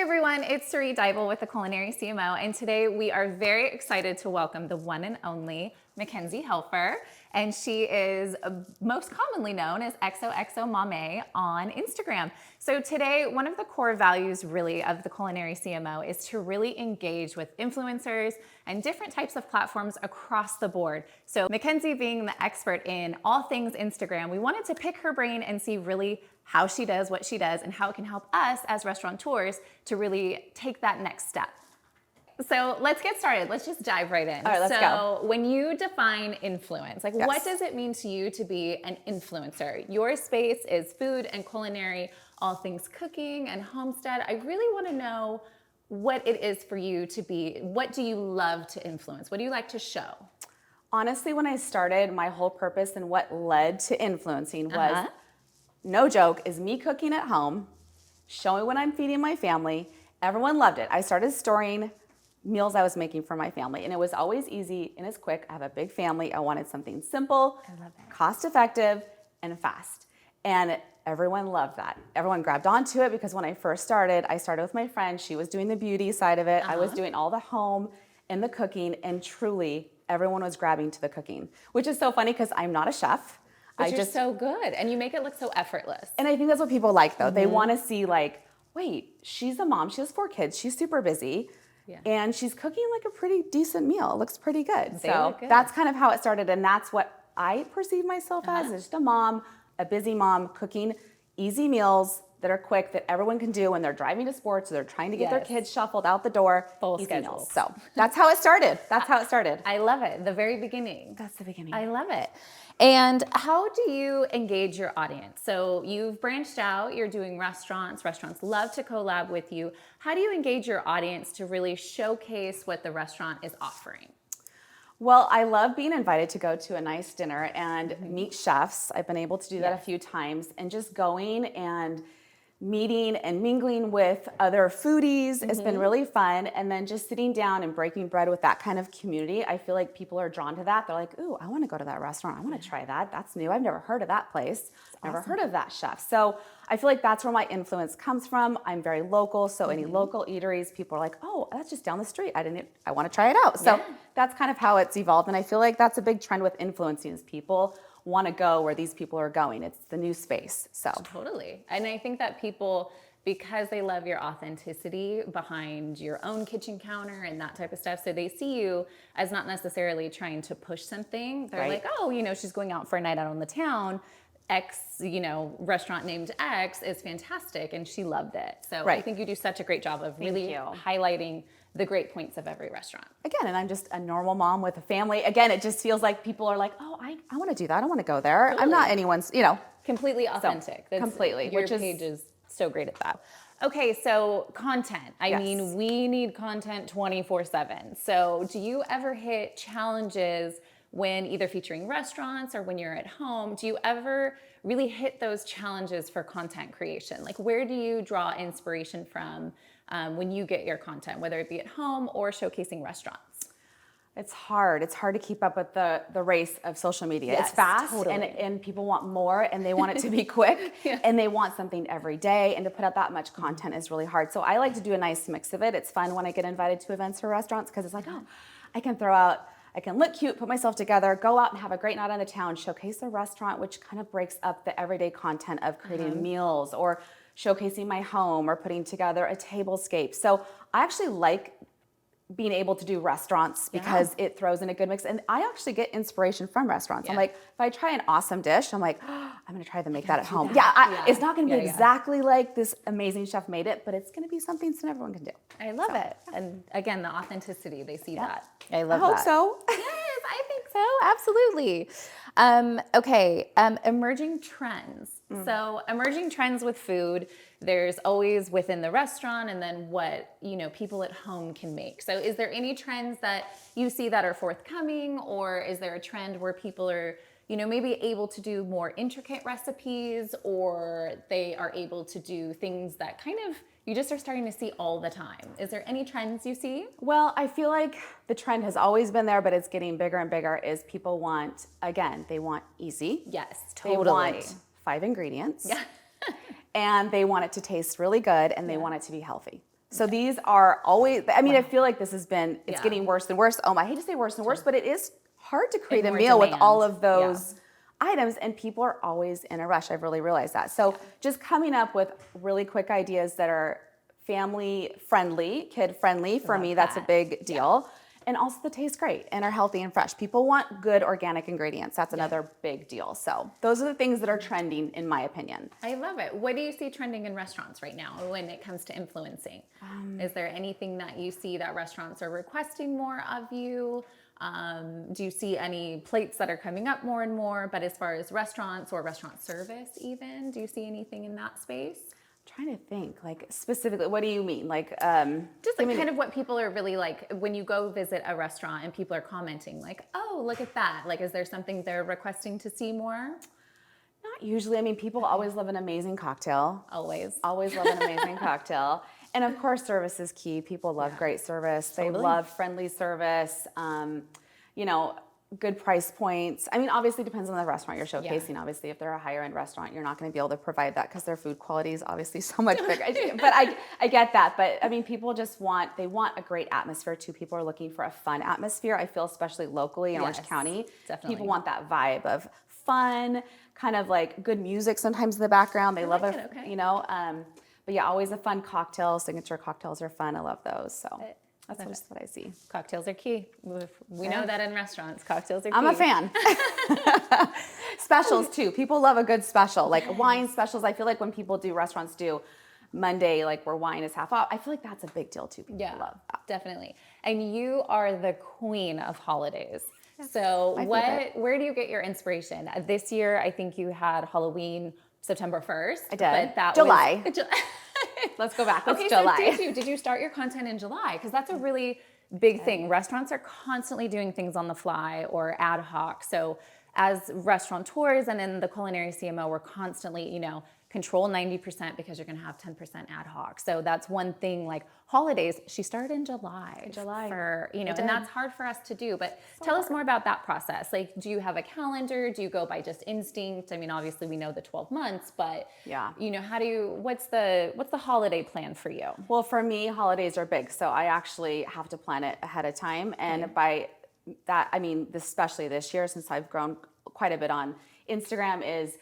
everyone, it's Sari Dybel with the Culinary CMO, and today we are very excited to welcome the one and only Makenzie Helfer, and she is most commonly known as XoxoMame on Instagram. So today, one of the core values really of the Culinary CMO is to really engage with influencers and different types of platforms across the board. So Makenzie being the expert in all things Instagram, we wanted to pick her brain and see really how she does what she does and how it can help us as restaurateurs to really take that next step. So let's get started. Let's just dive right in. All right, let's go. So when you define influence, like what does it mean to you to be an influencer? Your space is food and culinary, all things cooking and homestead. I really want to know what it is for you to be. What do you love to influence? What do you like to show? Honestly, when I started, my whole purpose and what led to influencing was, no joke, is me cooking at home, showing what I'm feeding my family. Everyone loved it. I started storing meals I was making for my family, and it was always easy and it's quick. I have a big family. I wanted something simple, cost effective, and fast. And everyone loved that. Everyone grabbed onto it because when I first started, I started with my friend. She was doing the beauty side of it. I was doing all the home and the cooking, and truly everyone was grabbing to the cooking, which is so funny because I'm not a chef. But you're so good, and you make it look so effortless. And I think that's what people like, though. They want to see, like, wait, she's a mom. She has 4 kids. She's super busy. Yeah. And she's cooking, like, a pretty decent meal. It looks pretty good. So that's kind of how it started, and that's what I perceive myself as, just a mom, a busy mom, cooking easy meals that are quick, that everyone can do when they're driving to sports or they're trying to get their kids shuffled out the door. Full schedule. So that's how it started. That's how it started. I love it. The very beginning. That's the beginning. I love it. And how do you engage your audience? So you've branched out, you're doing restaurants. Restaurants love to collab with you. How do you engage your audience to really showcase what the restaurant is offering? Well, I love being invited to go to a nice dinner and meet chefs. I've been able to do that a few times, and just going and meeting and mingling with other foodies has been really fun. And then just sitting down and breaking bread with that kind of community, I feel like people are drawn to that. They're like, ooh, I want to go to that restaurant. I want to try that. That's new. I've never heard of that place. Never heard of that chef. So I feel like that's where my influence comes from. I'm very local. So any local eateries, people are like, oh, that's just down the street. I want to try it out. So that's kind of how it's evolved. And I feel like that's a big trend with influencing, is people want to go where these people are going. It's the new space. So totally. And I think that people, because they love your authenticity behind your own kitchen counter and that type of stuff, so they see you as not necessarily trying to push something. They're like, oh, she's going out for a night out on the town. X, restaurant named X is fantastic, and she loved it. So I think you do such a great job of really highlighting the great points of every restaurant. Again, and I'm just a normal mom with a family. Again, it just feels like people are like, oh, I want to do that. I want to go there. I'm not anyone's, Completely authentic. So, completely. Your page is so great at that. Okay, so content. I mean, we need content 24/7. So do you ever hit challenges when either featuring restaurants or when you're at home? Do you ever really hit those challenges for content creation? Like, where do you draw inspiration from when you get your content, whether it be at home or showcasing restaurants? It's hard. It's hard to keep up with the race of social media. Yes, it's fast, totally. and people want more, and they want it to be quick, and they want something every day, and to put out that much content is really hard. So I like to do a nice mix of it. It's fun when I get invited to events or restaurants, because it's like, oh, I can look cute, put myself together, go out and have a great night on the town, showcase a restaurant, which kind of breaks up the everyday content of creating meals or showcasing my home or putting together a tablescape. So I actually like being able to do restaurants because it throws in a good mix. And I actually get inspiration from restaurants. I'm like, if I try an awesome dish, I'm like, oh, I'm going to try to make that at home. It's not going to be exactly like this amazing chef made it, but it's going to be something so everyone can do. I love it. And again, the authenticity, they see that. I love that. I hope so. Yes, I think so. Absolutely. Emerging trends. So emerging trends with food, there's always within the restaurant, and then what, people at home can make. So is there any trends that you see that are forthcoming, or is there a trend where people are, maybe able to do more intricate recipes, or they are able to do things that kind of you just are starting to see all the time? Is there any trends you see? Well, I feel like the trend has always been there, but it's getting bigger and bigger, is people want, again, they want easy. Yes, totally. They want 5 ingredients. Yeah. And they want it to taste really good, and they want it to be healthy. So these are always, I mean, I feel like this has been, it's getting worse and worse. I hate to say worse and worse, but it is hard to create a meal with all of those items, and people are always in a rush. I've really realized that. So just coming up with really quick ideas that are family friendly, kid friendly, for me, that's a big deal. And also they taste great and are healthy and fresh. People want good organic ingredients. That's another big deal. So those are the things that are trending, in my opinion. I love it. What do you see trending in restaurants right now when it comes to influencing? Is there anything that you see that restaurants are requesting more of you? Do you see any plates that are coming up more and more? But as far as restaurants or restaurant service even, do you see anything in that space? Trying to think, like, specifically, what do you mean? Like, just like kind of what people are really like when you go visit a restaurant and people are commenting like, oh, look at that. Like, is there something they're requesting to see more? Not usually. I mean, people always love an amazing cocktail. Always love an amazing cocktail. And of course, service is key. People love great service. They love friendly service. You know, good price points. I mean, obviously it depends on the restaurant you're showcasing. Obviously, if they're a higher end restaurant, you're not going to be able to provide that because their food quality is obviously so much bigger. But I get that. But I mean, people just want a great atmosphere too. People are looking for a fun atmosphere. I feel especially locally in Orange County, people want that vibe of fun, kind of like good music sometimes in the background. They love it, you know. But yeah, always a fun cocktail. Signature cocktails are fun. I love those. So. That's just what I see. Cocktails are key. We know that in restaurants. Cocktails are key. I'm a fan. Specials too. People love a good special. Like wine specials. I feel like when people do, restaurants do Monday, like where wine is half off, I feel like that's a big deal too. People love that. Definitely. And you are the queen of holidays. So where do you get your inspiration? This year, I think you had Halloween September 1st. I did. But that July. was Let's go back. It's so July. did you start your content in July? Because that's a really big thing. Restaurants are constantly doing things on the fly or ad hoc. So as restaurateurs and in the Culinary CMO, we're constantly, you know, control 90% because you're going to have 10% ad hoc. So that's one thing. Like holidays, she started in July. For, you know, and that's hard for us to do. But tell us more about that process. Like, do you have a calendar? Do you go by just instinct? I mean, obviously we know the 12 months, but you know, what's the holiday plan for you? Well, for me, holidays are big. So I actually have to plan it ahead of time. And by that, I mean, especially this year, since I've grown quite a bit on Instagram, is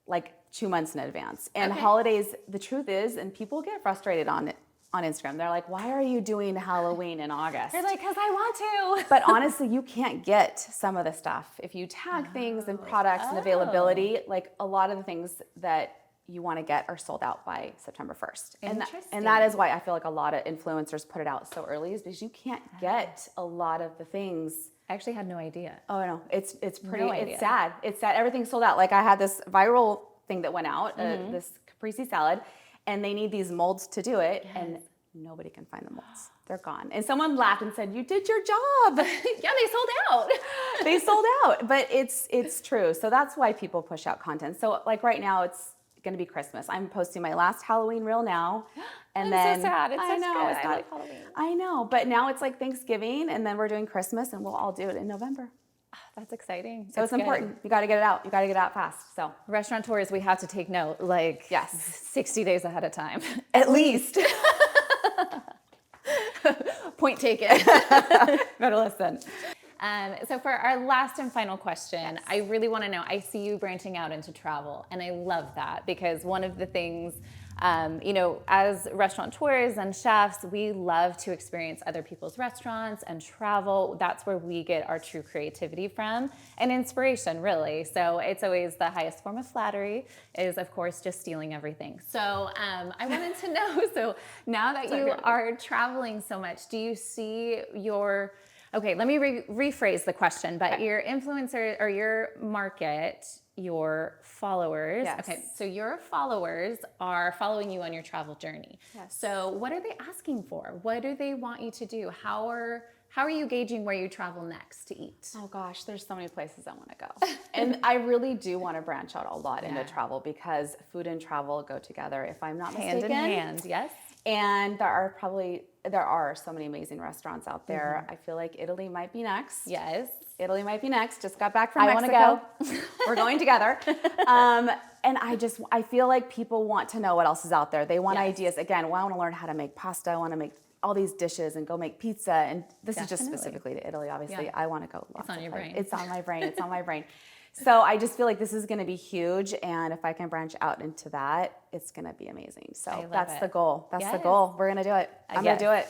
like 2 months in advance. And holidays, the truth is, and people get frustrated on Instagram. They're like, why are you doing Halloween in August? They're like, because I want to. But honestly, you can't get some of the stuff. If you tag things and products and availability, like a lot of the things that you want to get are sold out by September 1st. And that is why I feel like a lot of influencers put it out so early, is because you can't get a lot of the things. I actually had no idea. Oh no, it's pretty, it's sad. It's sad. Everything's sold out. Like I had this viral thing that went out, this caprese salad, and they need these molds to do it, and nobody can find the molds. They're gone. And someone laughed and said, "You did your job." Yeah, they sold out. They sold out, but it's true. So that's why people push out content. So like right now, it's going to be Christmas. I'm posting my last Halloween reel now, and then so sad. It's I know good. I like Halloween. I know, but now it's like Thanksgiving, and then we're doing Christmas, and we'll all do it in November. That's exciting. So it's important. You got to get it out. You got to get it out fast. So restaurateurs, we have to take note. Like 60 days ahead of time, at least. Point taken. Better listen. So for our last and final question, I really want to know, I see you branching out into travel, and I love that because one of the things, you know, as restaurateurs and chefs, we love to experience other people's restaurants and travel. That's where we get our true creativity from and inspiration, really. So it's always the highest form of flattery is, of course, just stealing everything. So I wanted to know, so now that you are traveling so much, do you see your... Okay, let me rephrase the question, but your influencer or your market, your followers. Yes. Okay, so your followers are following you on your travel journey. Yes. So what are they asking for? What do they want you to do? How are you gauging where you travel next to eat? Oh gosh, there's so many places I want to go. And I really do want to branch out a lot into travel because food and travel go together, if I'm not mistaken. Hand in hand, yes. And there are so many amazing restaurants out there. I feel like Italy might be next. Yes. Italy might be next. Just got back from Mexico. I want to go. We're going together. And I feel like people want to know what else is out there. They want Yes. ideas. Again, well, I want to learn how to make pasta. I want to make all these dishes and go make pizza. And this is just specifically to Italy, obviously. Yeah. I want to go lots It's on of your places. brain. It's on my brain. It's on my brain. So I just feel like this is going to be huge. And if I can branch out into that, it's going to be amazing. So that's the goal. That's the goal. We're going to do it. I'm going to do it.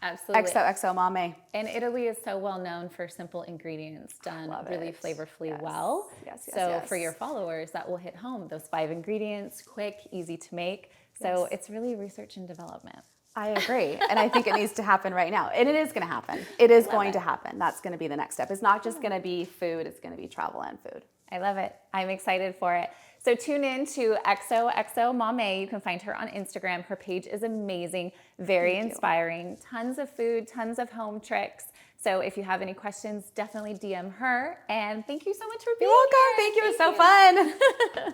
Absolutely. XoxoMame. And Italy is so well known for simple ingredients done really flavorfully well. So for your followers, that will hit home. Those 5 ingredients, quick, easy to make. So it's really research and development. I agree. And I think it needs to happen right now. And it is going to happen. It is going to happen. That's going to be the next step. It's not just going to be food. It's going to be travel and food. I love it. I'm excited for it. So tune in to XoxoMame. You can find her on Instagram. Her page is amazing, very inspiring. Tons of food, tons of home tricks. So if you have any questions, definitely DM her. And thank you so much for being You're welcome. here. Thank you. It was so fun.